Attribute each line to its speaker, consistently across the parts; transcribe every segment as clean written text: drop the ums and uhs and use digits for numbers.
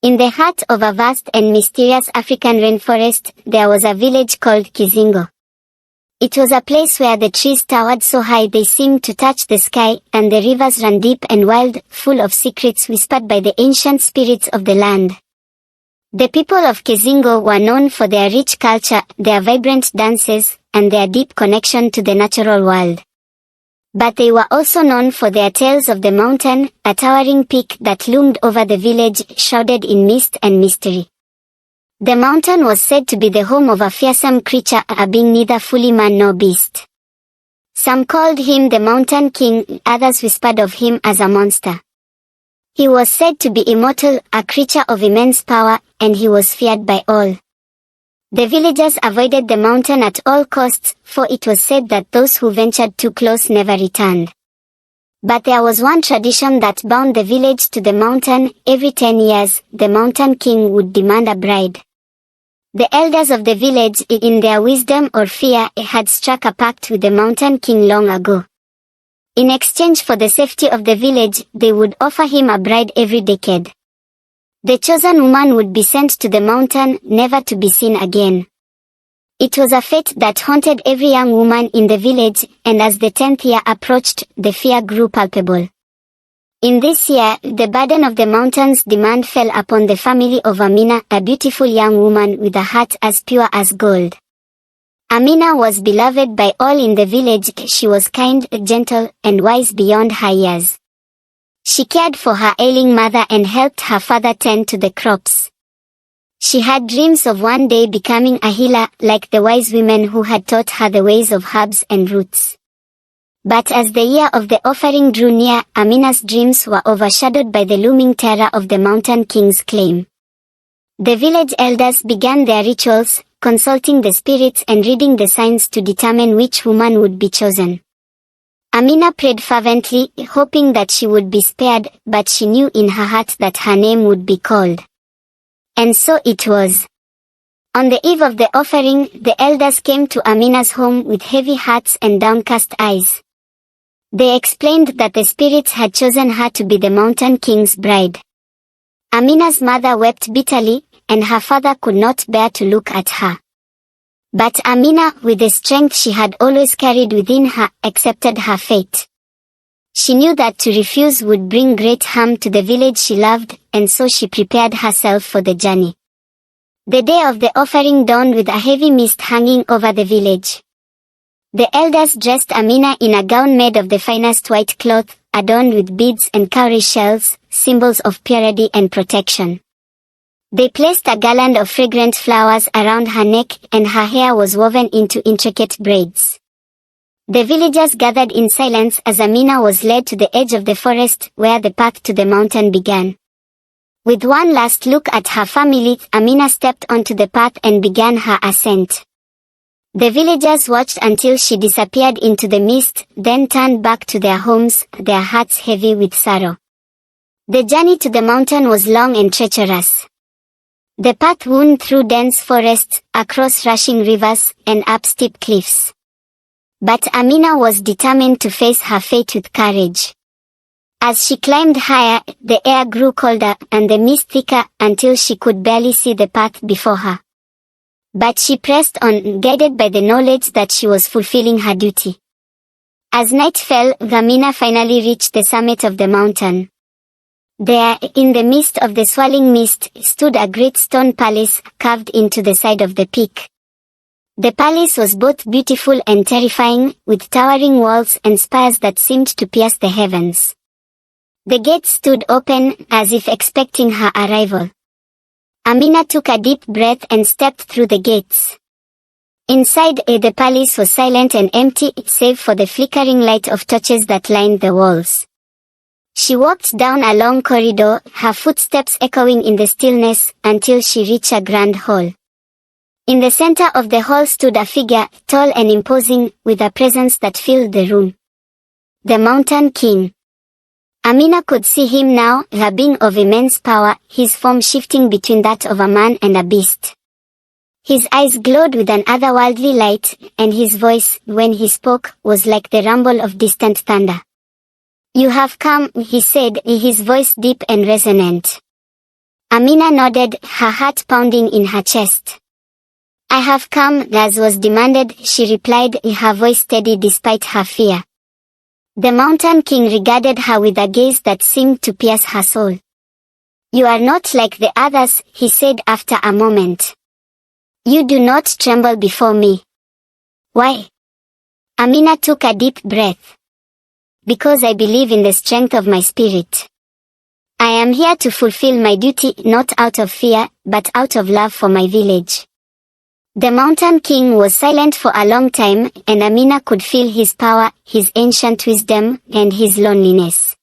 Speaker 1: In the heart of a vast and mysterious African rainforest, there was a village called Kizingo. It was a place where the trees towered so high they seemed to touch the sky, and the rivers ran deep and wild, full of secrets whispered by the ancient spirits of the land. The people of Kizingo were known for their rich culture, their vibrant dances, and their deep connection to the natural world. But they were also known for their tales of the mountain, a towering peak that loomed over the village, shrouded in mist and mystery. The mountain was said to be the home of a fearsome creature, a being neither fully man nor beast. Some called him the Mountain King, others whispered of him as a monster. He was said to be immortal, a creature of immense power, and he was feared by all. The villagers avoided the mountain at all costs, for it was said that those who ventured too close never returned. But there was one tradition that bound the village to the mountain. Every 10 years, the Mountain King would demand a bride. The elders of the village, in their wisdom or fear, had struck a pact with the Mountain King long ago. In exchange for the safety of the village, they would offer him a bride every decade. The chosen woman would be sent to the mountain, never to be seen again. It was a fate that haunted every young woman in the village, and as the 10th year approached, the fear grew palpable. In this year, the burden of the mountain's demand fell upon the family of Amina, a beautiful young woman with a heart as pure as gold. Amina was beloved by all in the village. She was kind, gentle, and wise beyond her years. She cared for her ailing mother and helped her father tend to the crops. She had dreams of one day becoming a healer, like the wise women who had taught her the ways of herbs and roots. But as the year of the offering drew near, Amina's dreams were overshadowed by the looming terror of the Mountain King's claim. The village elders began their rituals, consulting the spirits and reading the signs to determine which woman would be chosen. Amina prayed fervently, hoping that she would be spared, but she knew in her heart that her name would be called. And so it was. On the eve of the offering, the elders came to Amina's home with heavy hearts and downcast eyes. They explained that the spirits had chosen her to be the Mountain King's bride. Amina's mother wept bitterly, and her father could not bear to look at her. But Amina, with the strength she had always carried within her, accepted her fate. She knew that to refuse would bring great harm to the village she loved, and so she prepared herself for the journey. The day of the offering dawned with a heavy mist hanging over the village. The elders dressed Amina in a gown made of the finest white cloth, adorned with beads and cowrie shells, symbols of purity and protection. They placed a garland of fragrant flowers around her neck, and her hair was woven into intricate braids. The villagers gathered in silence as Amina was led to the edge of the forest, where the path to the mountain began. With one last look at her family, Amina stepped onto the path and began her ascent. The villagers watched until she disappeared into the mist, then turned back to their homes, their hearts heavy with sorrow. The journey to the mountain was long and treacherous. The path wound through dense forests, across rushing rivers, and up steep cliffs. But Amina was determined to face her fate with courage. As she climbed higher, the air grew colder and the mist thicker until she could barely see the path before her. But she pressed on, guided by the knowledge that she was fulfilling her duty. As night fell, Amina finally reached the summit of the mountain. There, in the midst of the swirling mist, stood a great stone palace, carved into the side of the peak. The palace was both beautiful and terrifying, with towering walls and spires that seemed to pierce the heavens. The gates stood open, as if expecting her arrival. Amina took a deep breath and stepped through the gates. Inside, the palace was silent and empty, save for the flickering light of torches that lined the walls. She walked down a long corridor, her footsteps echoing in the stillness, until she reached a grand hall. In the center of the hall stood a figure, tall and imposing, with a presence that filled the room. The Mountain King. Amina could see him now, a being of immense power, his form shifting between that of a man and a beast. His eyes glowed with an otherworldly light, and his voice, when he spoke, was like the rumble of distant thunder. "You have come," he said, his voice deep and resonant. Amina nodded, her heart pounding in her chest. I have come, as was demanded, she replied, her voice steady despite her fear. The Mountain King regarded her with a gaze that seemed to pierce her soul. You are not like the others, he said after a moment. You do not tremble before me. Why? Amina took a deep breath. Because I believe in the strength of my spirit. I am here to fulfill my duty, not out of fear, but out of love for my village. The Mountain King was silent for a long time, and Amina could feel his power, his ancient wisdom, and his loneliness.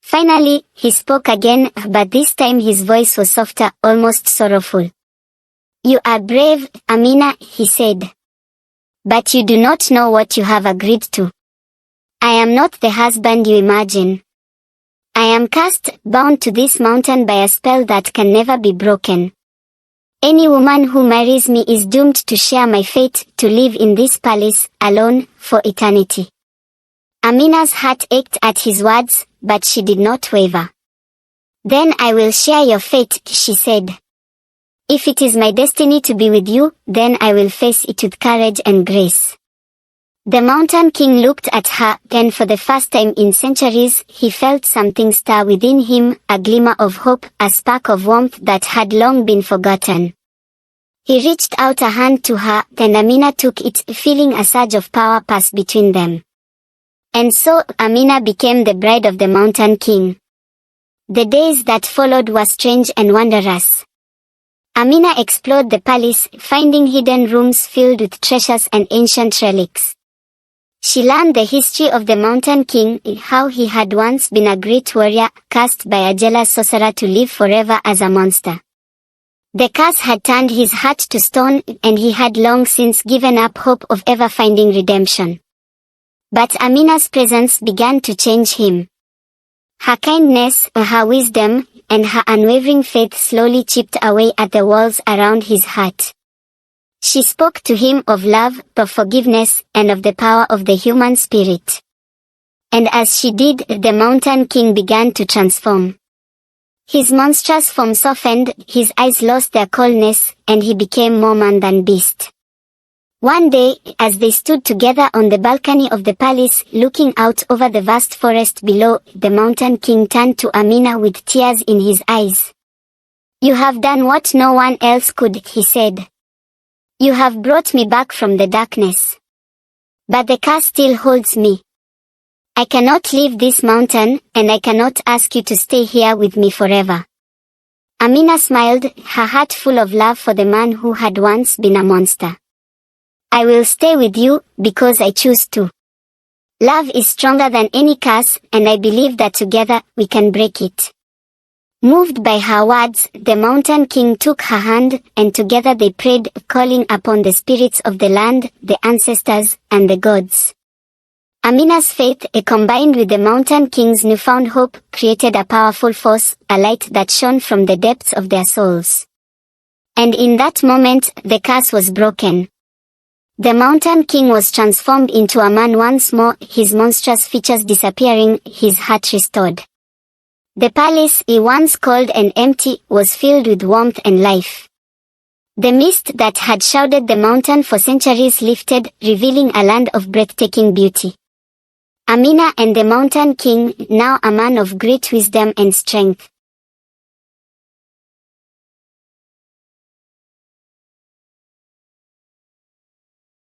Speaker 1: Finally, he spoke again, but this time his voice was softer, almost sorrowful. You are brave, Amina, he said. But you do not know what you have agreed to. I am not the husband you imagine. I am cast, bound to this mountain by a spell that can never be broken. Any woman who marries me is doomed to share my fate, to live in this palace, alone, for eternity. Amina's heart ached at his words, but she did not waver. Then I will share your fate, she said. If it is my destiny to be with you, then I will face it with courage and grace. The Mountain King looked at her, and for the first time in centuries, he felt something stir within him, a glimmer of hope, a spark of warmth that had long been forgotten. He reached out a hand to her, and Amina took it, feeling a surge of power pass between them. And so, Amina became the bride of the Mountain King. The days that followed were strange and wondrous. Amina explored the palace, finding hidden rooms filled with treasures and ancient relics. She learned the history of the Mountain King, how he had once been a great warrior, cursed by a jealous sorcerer to live forever as a monster. The curse had turned his heart to stone, and he had long since given up hope of ever finding redemption. But Amina's presence began to change him. Her kindness, her wisdom, and her unwavering faith slowly chipped away at the walls around his heart. She spoke to him of love, of forgiveness, and of the power of the human spirit. And as she did, the Mountain King began to transform. His monstrous form softened, his eyes lost their coldness, and he became more man than beast. One day, as they stood together on the balcony of the palace, looking out over the vast forest below, the Mountain King turned to Amina with tears in his eyes. You have done what no one else could, he said. You have brought me back from the darkness. But the curse still holds me. I cannot leave this mountain, and I cannot ask you to stay here with me forever. Amina smiled, her heart full of love for the man who had once been a monster. I will stay with you, because I choose to. Love is stronger than any curse, and I believe that together, we can break it. Moved by her words, the Mountain King took her hand, and together they prayed, calling upon the spirits of the land, the ancestors, and the gods. Amina's faith, combined with the Mountain King's newfound hope, created a powerful force, a light that shone from the depths of their souls. And in that moment, the curse was broken. The Mountain King was transformed into a man once more, his monstrous features disappearing, his heart restored. The palace, once cold and empty, was filled with warmth and life. The mist that had shrouded the mountain for centuries lifted, revealing a land of breathtaking beauty. Amina and the Mountain King, now a man of great wisdom and strength,